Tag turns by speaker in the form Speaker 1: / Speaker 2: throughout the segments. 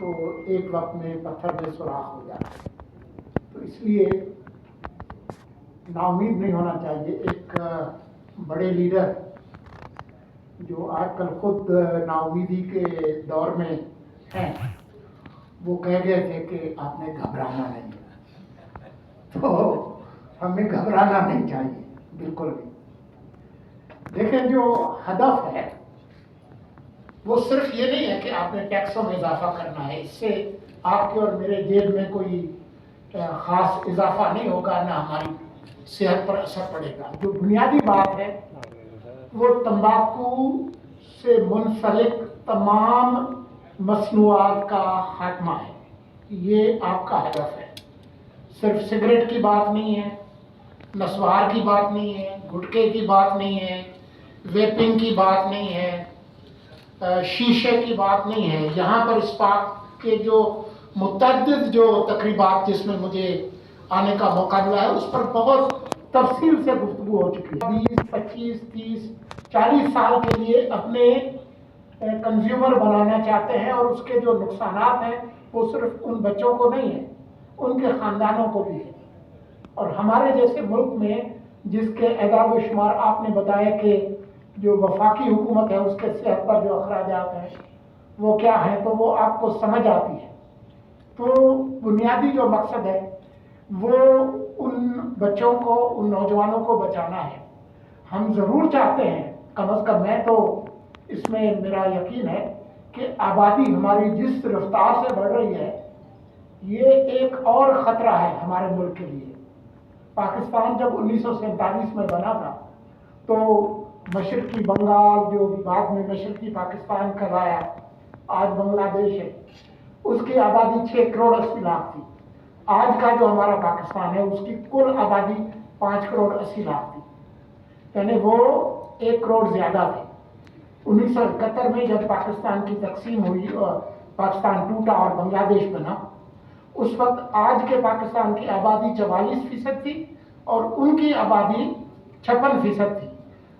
Speaker 1: تو ایک وقت میں پتھر میں سوراخ ہو جاتا ہے. تو اس لیے نا امید نہیں ہونا چاہیے. ایک بڑے لیڈر جو آج کل خود نا امیدی کے دور میں ہیں وہ کہہ گئے تھے کہ آپ نے گھبرانا نہیں ہے. تو ہمیں گھبرانا نہیں چاہیے بالکل بھی. دیکھیں جو ہدف ہے وہ صرف یہ نہیں ہے کہ آپ نے ٹیکسوں میں اضافہ کرنا ہے. اس سے آپ کے اور میرے جیب میں کوئی خاص اضافہ نہیں ہوگا، نہ ہماری صحت پر اثر پڑے گا. جو بنیادی بات ہے وہ تمباکو سے منسلک تمام مصنوعات کا خاتمہ ہے. یہ آپ کا ہدف ہے. صرف سگریٹ کی بات نہیں ہے، نسوار کی بات نہیں ہے، گٹکے کی بات نہیں ہے، ویپنگ کی بات نہیں ہے، شیشے کی بات نہیں ہے. یہاں پر اس پاک کے جو متعدد جو تقریبات جس میں مجھے آنے کا موقع ملا ہے اس پر بہت تفصیل سے گفتگو ہو چکی ہے. 20 25 30 40 سال کے لیے اپنے کنزیومر بنانا چاہتے ہیں، اور اس کے جو نقصانات ہیں وہ صرف ان بچوں کو نہیں ہیں، ان کے خاندانوں کو بھی ہے. اور ہمارے جیسے ملک میں جس کے اعداد و شمار آپ نے بتایا کہ جو وفاقی حکومت ہے اس کے صحت پر جو اخراجات ہیں وہ کیا ہیں، تو وہ آپ کو سمجھ آتی ہے. تو بنیادی جو مقصد ہے وہ ان بچوں کو، ان نوجوانوں کو بچانا ہے. ہم ضرور چاہتے ہیں، کم از کم میں تو اس میں میرا یقین ہے کہ آبادی ہماری جس رفتار سے بڑھ رہی ہے یہ ایک اور خطرہ ہے ہمارے ملک کے لیے. پاکستان جب 1947 میں بنا تھا تو مشرقی بنگال جو بعد میں مشرقی پاکستان کہلایا، آج بنگلہ دیش ہے، اس کی آبادی 6 کروڑ 80 لاکھ تھی. آج کا جو ہمارا پاکستان ہے اس کی کل آبادی 5 کروڑ 80 لاکھ تھی، یعنی وہ 1 کروڑ زیادہ تھی. 1971 میں جب پاکستان کی تقسیم ہوئی اور پاکستان ٹوٹا اور بنگلہ دیش بنا، اس وقت آج کے پاکستان کی آبادی 44% تھی اور ان کی آبادی 56% تھی.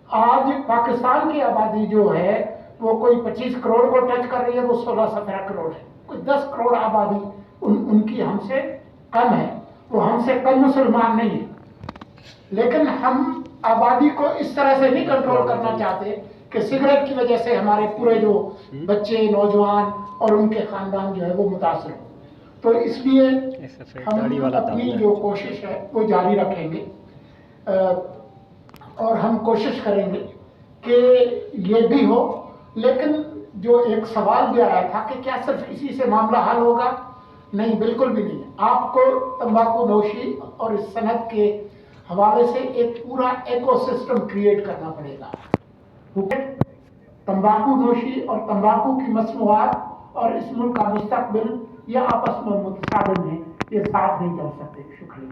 Speaker 1: آج پاکستان کی آبادی جو ہے وہ کوئی 25 کروڑ کو ٹچ کر رہی ہے، وہ 16-17 کروڑ ہے. کوئی 10 کروڑ آبادی ان کی ہم سے کم ہے. وہ ہم سے کم مسلمان نہیں ہے، لیکن ہم آبادی کو اس طرح سے نہیں کنٹرول کرنا چاہتے کہ سگریٹ کی وجہ سے ہمارے پورے جو بچے، نوجوان اور ان کے خاندان جو ہے وہ متاثر ہوں. تو اس لیے ہم اپنی جو کوشش ہے وہ جاری رکھیں گے، اور ہم کوشش کریں گے کہ یہ بھی ہو. لیکن جو ایک سوال بھی آیا تھا کہ کیا صرف اسی سے معاملہ حل ہوگا؟ نہیں، بالکل بھی نہیں. آپ کو تمباکو نوشی اور اس صنعت کے حوالے سے ایک پورا ایکو سسٹم کریٹ کرنا پڑے گا. تمباکو نوشی اور تمباکو کی مصنوعات اور اس ملک کا مستقبل یہ آپس میں متصادم ہیں، یہ ساتھ نہیں چل سکتے. شکریہ.